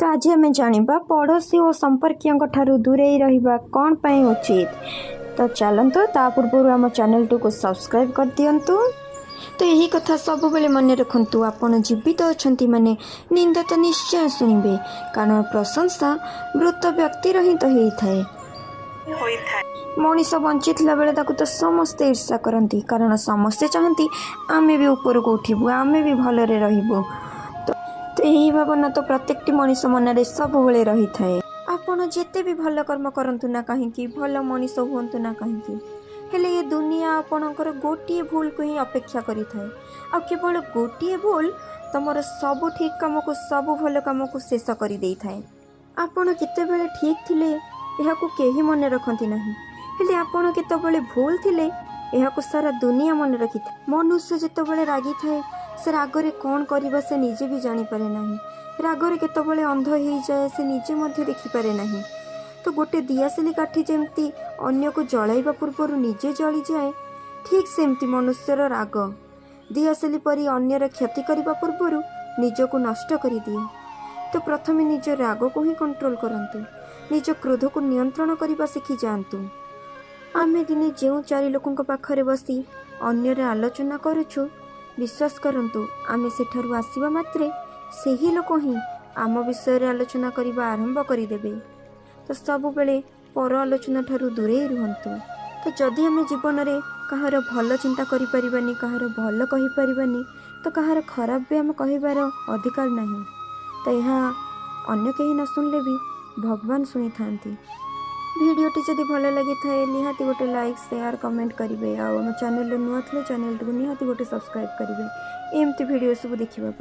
तो आज आम जाना पड़ोशी और संपर्कियों ठारू दूरे रहिबा कौन पाई उचित। तो चलतु ता पूर्व आम चैनल को सब्सक्राइब कर दिंतु। तो यही कथा सब बेले मन रखु आपण जीवित अच्छा माने निंदा तो निश्चय शुणवे, कारण प्रशंसा मृत व्यक्तिर ही तो होता है। मनीष बंची बेले तो समस्ते ईर्षा करती, कारण समस्ते चाहती आमे भी ऊपर को उठबू, आमे भी भलरे रहिबू। तो यही भावना तो प्रत्येक मनीष मन में सब बेले रही थाए। आपण जेते भी भल कर्म करंतु ना कहीं, भल मनीष हुंतु ना कहीं, हेले ये दुनिया आपणकर गोटे भूल को ही अपेक्षा करी थाए। आ केवल गोटे भूल तुमर सब ठीक काम को, सब भल काम को शेष कर दे थाए। आपण केतेबेले ठीक थिले एहाकु केही मन रखती नहीं, हेले आपण केतेबेले भूल थिले एहाकु सारा दुनिया मन रखी थाए। मनुष्य जेतेबेले रागी थाए से रागरे कौन करबा से निजे भी जानी पारे नहीं। रागरे केतेबेले अंध हो जाए से निजे मध्य देखि पारे नहीं। तो गोटे दियासिली काठी जेमती अन्य को जलाइबा पूर्वर निजे जली जाए, ठीक सेमती मनुष्यर राग दियासिली परी अन्यर क्षति करने पूर्वर निज को नष्ट कर दिए। तो प्रथमे निज राग को ही कंट्रोल करंतु, निज क्रोध को नियंत्रण करने शिखी जातु। आमे दिने जो चारि लोकों पाखरे बसी अन्यर आलोचना करुछु, विश्वास करंतु आमे सेठारु आसीबा मात्रे सेही लोक ही आम विषय रे आलोचना करबा आरंभ करिदेबे। तो सब बेले पर आलोचना ठारू दूरे रुहंतु। तो जदि आम जीवन में कहार भल चिंता करि परिबानी, कहार भल कहि परिबानी, तो कहार खराब भी आम कहिबार अधिकार नहीं। तो यह अन्य कहीं न सुनले भी भगवान शुणी थांती। वीडियोटी जदि भल लगी थाए निहाती गोटे लाइक शेयर कमेंट करेंगे। आम चैनल नुआ थे चैनल को निहाती गोटे सब्सक्राइब करेंगे एमती वीडियो सब देखा।